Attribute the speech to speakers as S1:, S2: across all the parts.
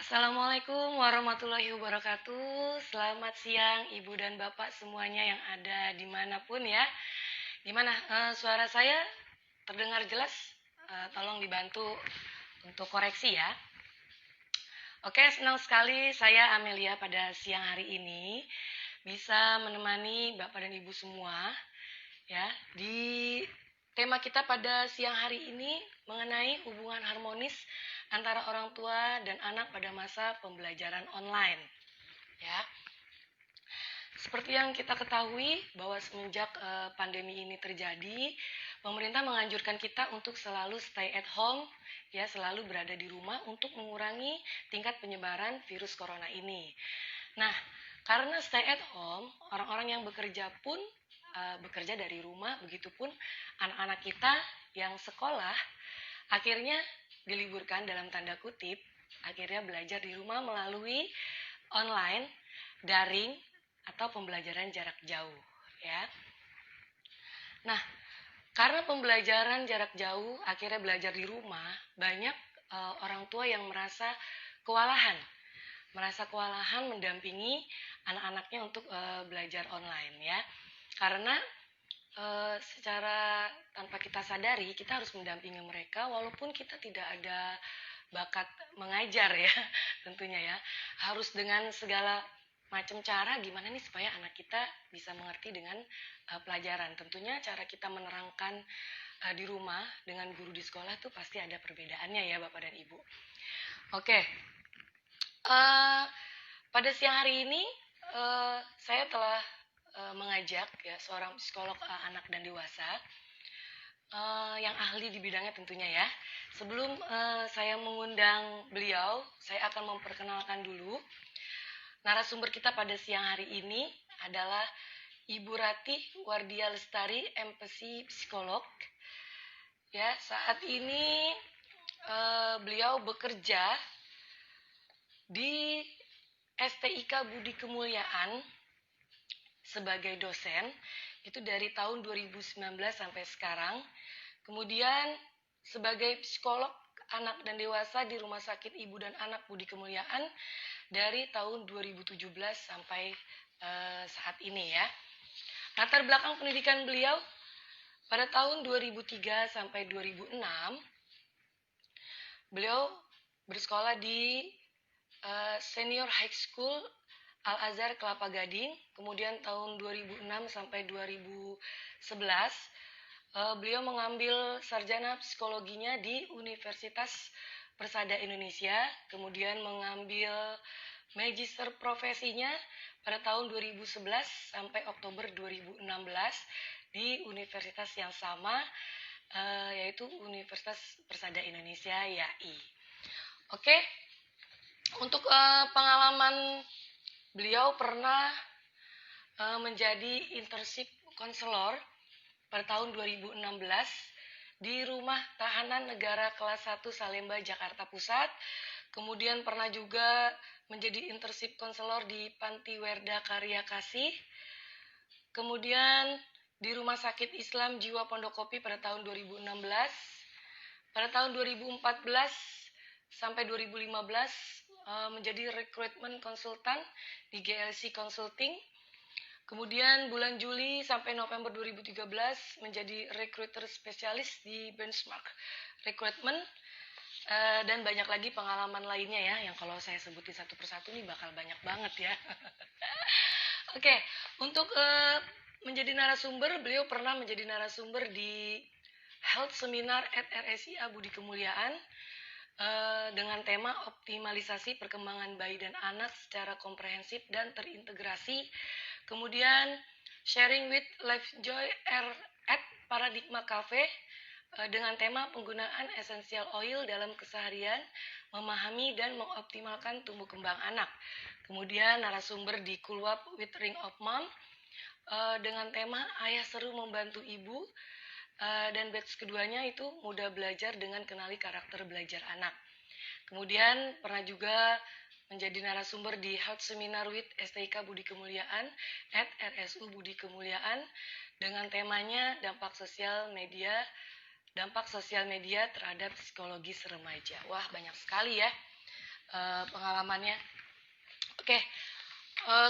S1: Assalamualaikum warahmatullahi wabarakatuh. Selamat siang Ibu dan Bapak semuanya yang ada dimanapun ya. Gimana suara saya terdengar jelas? Tolong dibantu untuk koreksi ya. Oke, senang sekali saya Amelia pada siang hari ini bisa menemani Bapak dan Ibu semua ya di tema kita pada siang hari ini mengenai hubungan harmonis antara orang tua dan anak pada masa pembelajaran online. Ya, seperti yang kita ketahui bahwa semenjak pandemi ini terjadi, pemerintah menganjurkan kita untuk selalu stay at home, ya selalu berada di rumah untuk mengurangi tingkat penyebaran virus corona ini. Nah, karena stay at home, orang-orang yang bekerja pun bekerja dari rumah, begitupun anak-anak kita yang sekolah akhirnya diliburkan dalam tanda kutip, akhirnya belajar di rumah melalui online, daring, atau pembelajaran jarak jauh. Ya. Nah, karena pembelajaran jarak jauh, akhirnya belajar di rumah, banyak orang tua yang merasa kewalahan mendampingi anak-anaknya untuk belajar online ya. Karena secara tanpa kita sadari kita harus mendampingi mereka walaupun kita tidak ada bakat mengajar ya tentunya ya. Harus dengan segala macam cara gimana nih supaya anak kita bisa mengerti dengan pelajaran. Tentunya cara kita menerangkan di rumah dengan guru di sekolah tuh pasti ada perbedaannya ya Bapak dan Ibu. Oke. Pada siang hari ini saya telah mengajak ya seorang psikolog anak dan dewasa yang ahli di bidangnya tentunya ya. Sebelum saya mengundang beliau, saya akan memperkenalkan dulu narasumber kita pada siang hari ini adalah Ibu Ratih Wardia Lestari, MPsi Psikolog. Ya, saat ini beliau bekerja di STIK Budi Kemuliaan sebagai dosen itu dari tahun 2019 sampai sekarang. Kemudian sebagai psikolog anak dan dewasa di Rumah Sakit Ibu dan Anak Budi Kemuliaan dari tahun 2017 sampai saat ini ya. Latar belakang pendidikan beliau pada tahun 2003 sampai 2006 beliau bersekolah di Senior High School Al-Azhar Kelapa Gading. Kemudian tahun 2006 sampai 2011 beliau mengambil sarjana psikologinya di Universitas Persada Indonesia. Kemudian mengambil magister profesinya pada tahun 2011 sampai Oktober 2016 di universitas yang sama yaitu Universitas Persada Indonesia YAI. Oke. Untuk pengalaman beliau pernah menjadi internship konselor pada tahun 2016 di Rumah Tahanan Negara Kelas 1 Salemba, Jakarta Pusat. Kemudian pernah juga menjadi internship konselor di Panti Werda Karya Kasih. Kemudian di Rumah Sakit Islam Jiwa Pondokopi pada tahun 2016. Pada tahun 2014 sampai 2015 menjadi rekrutmen konsultan di GLC Consulting. Kemudian bulan Juli sampai November 2013 menjadi recruiter spesialis di Benchmark Recruitment. Dan banyak lagi pengalaman lainnya ya, yang kalau saya sebutin satu persatu nih bakal banyak banget ya. Oke, untuk menjadi narasumber, beliau pernah menjadi narasumber di Health Seminar at RSIA Budi Kemuliaan dengan tema optimalisasi perkembangan bayi dan anak secara komprehensif dan terintegrasi. Kemudian sharing with Life Joy at Paradigma Cafe dengan tema penggunaan essential oil dalam keseharian, memahami dan mengoptimalkan tumbuh kembang anak. Kemudian narasumber di Cool Up with Ring of Mom dengan tema ayah seru membantu ibu. Dan batch keduanya itu mudah belajar dengan kenali karakter belajar anak. Kemudian pernah juga menjadi narasumber di Health Seminar with STIK Budi Kemuliaan at RSU Budi Kemuliaan dengan temanya dampak sosial media terhadap psikologis remaja. Wah, banyak sekali ya pengalamannya. Oke,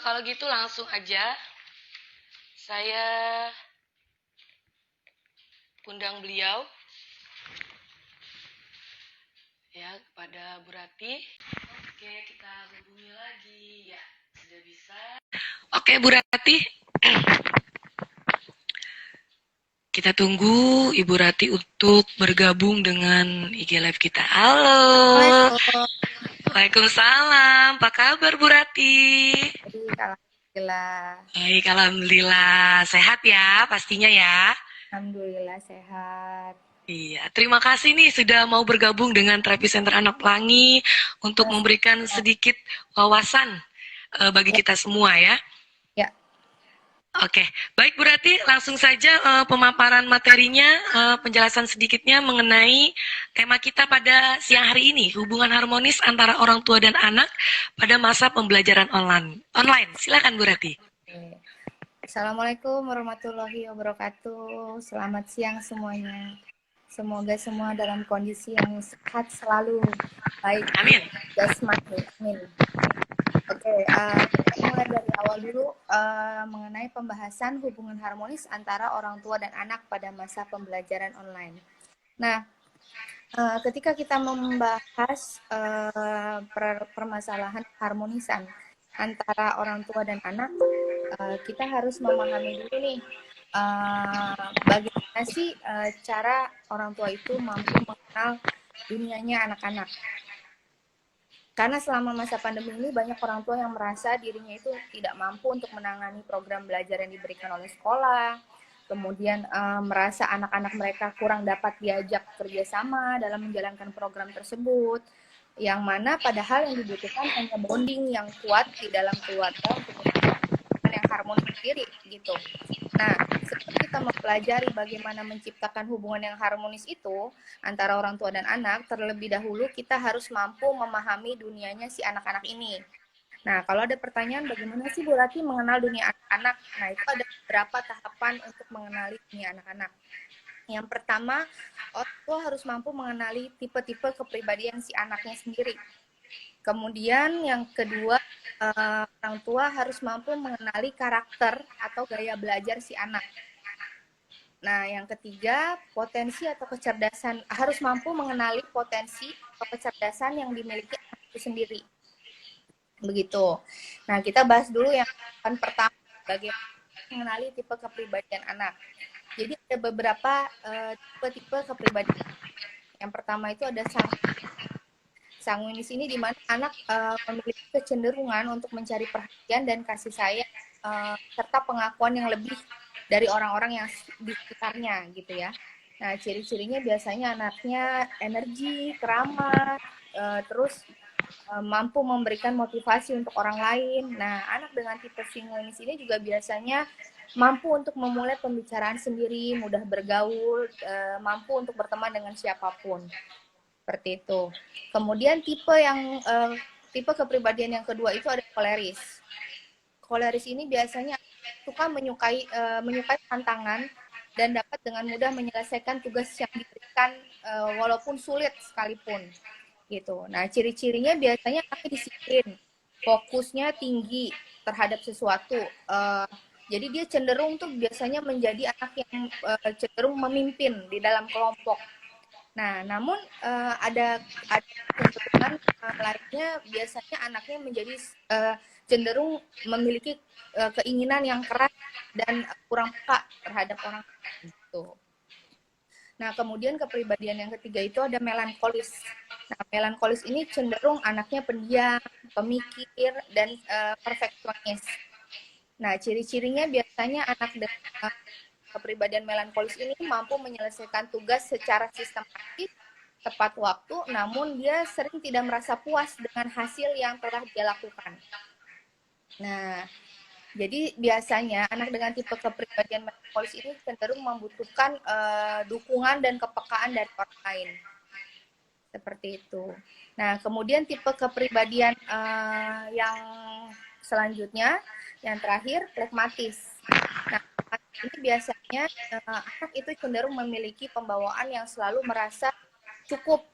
S1: kalau gitu langsung aja saya undang beliau ya kepada Bu Rati. Oke, kita hubungi lagi ya, sudah bisa. Oke, Bu Rati. Kita tunggu Ibu Rati untuk bergabung dengan IG Live kita. Halo. Waalaikumsalam. Apa kabar Bu Rati?
S2: Baik, alhamdulillah.
S1: Baik, alhamdulillah. Sehat ya pastinya ya.
S2: Alhamdulillah sehat.
S1: Iya, terima kasih nih sudah mau bergabung dengan Terapi Center Anak Pelangi untuk memberikan sedikit wawasan bagi kita semua ya.
S2: Ya.
S1: Oke, baik Bu Rati, langsung saja pemaparan materinya, penjelasan sedikitnya mengenai tema kita pada siang hari ini, hubungan harmonis antara orang tua dan anak pada masa pembelajaran online. Silakan Bu Rati.
S2: Oke. Assalamualaikum warahmatullahi wabarakatuh. Selamat siang semuanya. Semoga semua dalam kondisi yang sehat selalu. Baik.
S1: Amin.
S2: Jasmani. Amin. Oke, kita mulai dari awal dulu mengenai pembahasan hubungan harmonis antara orang tua dan anak pada masa pembelajaran online. Nah, ketika kita membahas permasalahan harmonisan antara orang tua dan anak, kita harus memahami dulu nih bagaimana sih cara orang tua itu mampu mengenal dunianya anak-anak. Karena selama masa pandemi ini banyak orang tua yang merasa dirinya itu tidak mampu untuk menangani program belajar yang diberikan oleh sekolah, kemudian merasa anak-anak mereka kurang dapat diajak kerjasama dalam menjalankan program tersebut, yang mana padahal yang dibutuhkan hanya bonding yang kuat di dalam keluarga untuk yang harmonis sendiri gitu. Nah, sebelum kita mempelajari bagaimana menciptakan hubungan yang harmonis itu antara orang tua dan anak, terlebih dahulu kita harus mampu memahami dunianya si anak-anak ini. Nah, kalau ada pertanyaan bagaimana sih Bu Rati mengenal dunia anak-anak? Nah, itu ada beberapa tahapan untuk mengenali dunia anak-anak. Yang pertama, orang tua harus mampu mengenali tipe-tipe kepribadian si anaknya sendiri. Kemudian yang kedua, orang tua harus mampu mengenali karakter atau gaya belajar si anak. Nah, yang ketiga, potensi atau kecerdasan, harus mampu mengenali potensi atau kecerdasan yang dimiliki anak itu sendiri. Begitu. Nah, kita bahas dulu yang pertama, bagaimana mengenali tipe kepribadian anak. Jadi ada beberapa tipe-tipe kepribadian. Yang pertama itu ada sanguinis ini di mana anak memiliki kecenderungan untuk mencari perhatian dan kasih sayang serta pengakuan yang lebih dari orang-orang yang di sekitarnya gitu ya. Nah, ciri-cirinya biasanya anaknya energi, ramah, terus mampu memberikan motivasi untuk orang lain. Nah, anak dengan tipe sanguinis ini juga biasanya mampu untuk memulai pembicaraan sendiri, mudah bergaul, mampu untuk berteman dengan siapapun. Seperti itu. Kemudian tipe kepribadian yang kedua itu ada koleris. Koleris ini biasanya suka menyukai tantangan dan dapat dengan mudah menyelesaikan tugas yang diberikan walaupun sulit sekalipun. Gitu. Nah, ciri-cirinya biasanya anaknya disiplin, fokusnya tinggi terhadap sesuatu. Jadi dia cenderung tuh biasanya menjadi anak yang cenderung memimpin di dalam kelompok. Nah, namun ada kecenderungan lainnya biasanya anaknya menjadi cenderung memiliki keinginan yang keras dan kurang peka terhadap orang gitu. Nah, kemudian kepribadian yang ketiga itu ada melankolis. Nah, melankolis ini cenderung anaknya pendiam, pemikir, dan perfeksionis. Nah, ciri-cirinya biasanya anak dengan kepribadian melankolis ini mampu menyelesaikan tugas secara sistematis, tepat waktu, namun dia sering tidak merasa puas dengan hasil yang telah dia lakukan. Nah, jadi biasanya anak dengan tipe kepribadian melankolis ini cenderung membutuhkan dukungan dan kepekaan dari orang lain. Seperti itu. Nah, kemudian tipe kepribadian yang selanjutnya, yang terakhir, flegmatis. Nah, ini biasanya anak itu cenderung memiliki pembawaan yang selalu merasa cukup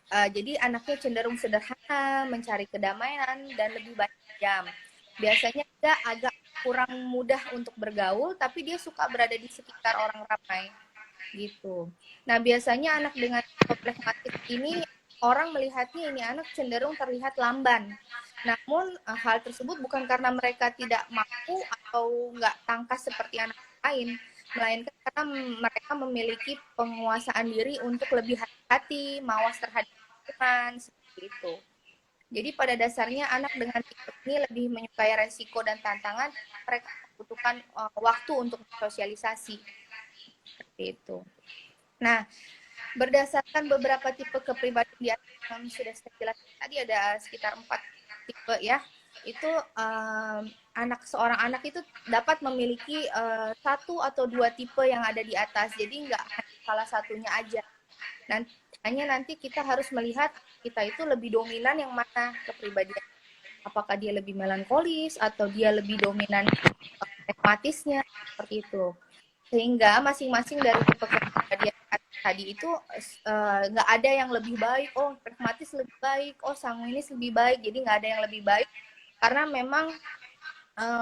S2: Jadi anaknya cenderung sederhana, mencari kedamaian, dan lebih banyak diam. Biasanya dia agak kurang mudah untuk bergaul, tapi dia suka berada di sekitar orang ramai gitu. Nah, biasanya anak dengan tipe flegmatik ini orang melihatnya ini anak cenderung terlihat lamban. Namun hal tersebut bukan karena mereka tidak mampu atau nggak tangkas seperti anak lain, melainkan karena mereka memiliki penguasaan diri untuk lebih hati-hati, mawas terhadap lingkungan, seperti itu. Jadi pada dasarnya anak dengan tipe ini lebih menyukai resiko dan tantangan, mereka membutuhkan waktu untuk bersosialisasi, seperti itu. Nah, berdasarkan beberapa tipe kepribadian di atas yang sudah saya jelaskan tadi ada sekitar 4 tipe ya. Itu seorang anak itu dapat memiliki satu atau dua tipe yang ada di atas. Jadi nggak hanya salah satunya aja. Hanya nanti kita harus melihat kita itu lebih dominan yang mana kepribadian. Apakah dia lebih melankolis atau dia lebih dominan pragmatisnya, seperti itu. Sehingga masing-masing dari tipe kepribadian tadi itu nggak ada yang lebih baik, oh pragmatis lebih baik, oh sanguinis lebih baik, jadi nggak ada yang lebih baik karena memang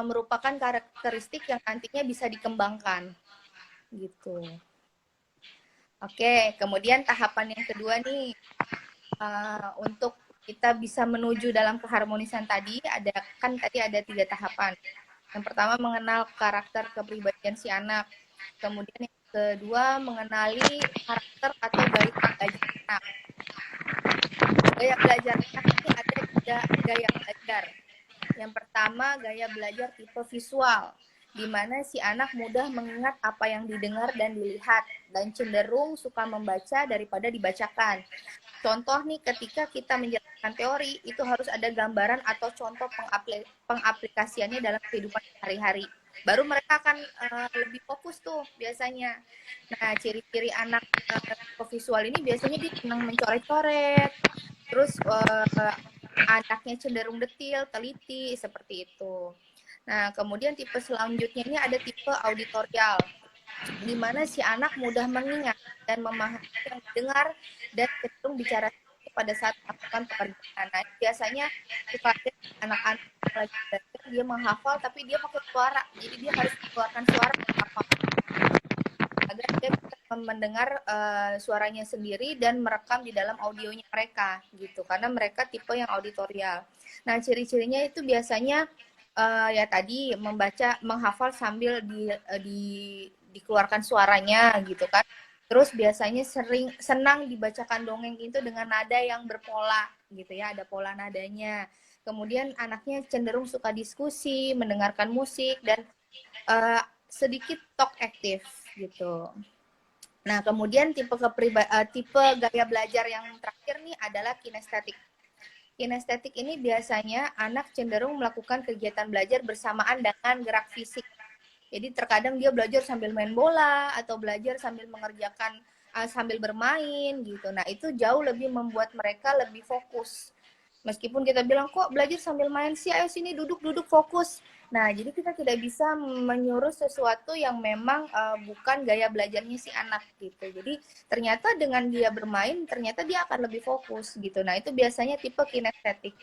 S2: merupakan karakteristik yang nantinya bisa dikembangkan gitu. Oke, kemudian tahapan yang kedua nih untuk kita bisa menuju dalam keharmonisan tadi tadi ada 3 tahapan. Yang pertama mengenal karakter kepribadian si anak. Kemudian yang kedua mengenali karakter atau gaya belajar anak. Gaya belajar anak ini ada 3 gaya belajar. Yang pertama gaya belajar tipe visual, di mana si anak mudah mengingat apa yang didengar dan dilihat dan cenderung suka membaca daripada dibacakan. Contoh nih ketika kita menjelaskan teori itu harus ada gambaran atau contoh pengaplikasiannya dalam kehidupan sehari-hari. Baru mereka akan lebih fokus tuh biasanya. Nah, ciri-ciri anak visual ini biasanya dia senang mencoret-coret, terus anaknya cenderung detil, teliti, seperti itu. Nah, kemudian tipe selanjutnya ini ada tipe auditorial, di mana si anak mudah mengingat dan memahami yang didengar dan cenderung bicara pada saat melakukan pekerjaan. Nah, biasanya suka ada anak-anak lagi belajar, dia menghafal tapi dia pakai suara, jadi dia harus mengeluarkan suara menghafal agar dia bisa mendengar suaranya sendiri dan merekam di dalam audionya mereka gitu, karena mereka tipe yang auditorial. Nah, ciri-cirinya itu biasanya ya tadi menghafal sambil dikeluarkan suaranya gitu kan. Terus biasanya senang dibacakan dongeng itu dengan nada yang berpola gitu ya, ada pola nadanya. Kemudian anaknya cenderung suka diskusi, mendengarkan musik dan sedikit talk aktif gitu. Nah, kemudian tipe gaya belajar yang terakhir nih adalah kinestetik. Kinestetik ini biasanya anak cenderung melakukan kegiatan belajar bersamaan dengan gerak fisik. Jadi terkadang dia belajar sambil main bola atau belajar sambil mengerjakan sambil bermain gitu. Nah, itu jauh lebih membuat mereka lebih fokus. Meskipun kita bilang kok belajar sambil main sih, ayo sini duduk fokus. Nah, jadi kita tidak bisa menyuruh sesuatu yang memang bukan gaya belajarnya si anak gitu. Jadi ternyata dengan dia bermain, ternyata dia akan lebih fokus gitu. Nah, itu biasanya tipe kinestetik.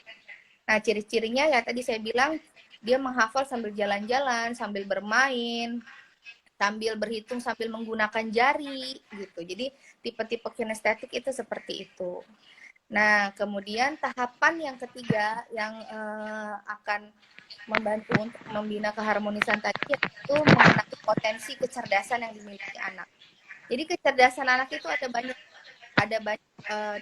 S2: Nah, ciri-cirinya ya tadi saya bilang dia menghafal sambil jalan-jalan, sambil bermain, sambil berhitung, sambil menggunakan jari gitu. Jadi tipe-tipe kinestetik itu seperti itu. Nah, kemudian tahapan yang ketiga yang akan membantu untuk membina keharmonisan tadi yaitu mengenai potensi kecerdasan yang dimiliki anak. Jadi kecerdasan anak itu ada banyak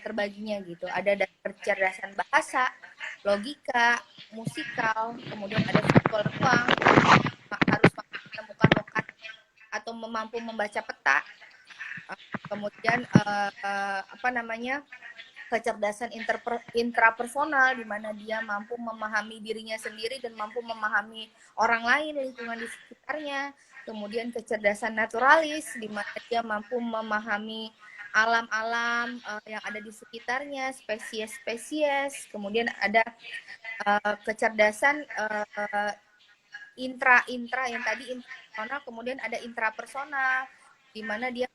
S2: terbaginya gitu. Ada dari kecerdasan bahasa, logika, musikal, kemudian ada visual ruang, harus menemukan lokasi atau mampu membaca peta. Kemudian apa namanya? Kecerdasan intrapersonal di mana dia mampu memahami dirinya sendiri dan mampu memahami orang lain, lingkungan di sekitarnya. Kemudian kecerdasan naturalis di mana dia mampu memahami alam-alam yang ada di sekitarnya, spesies-spesies. Kemudian ada kecerdasan intra yang tadi intrapersonal, kemudian ada intrapersonal di mana dia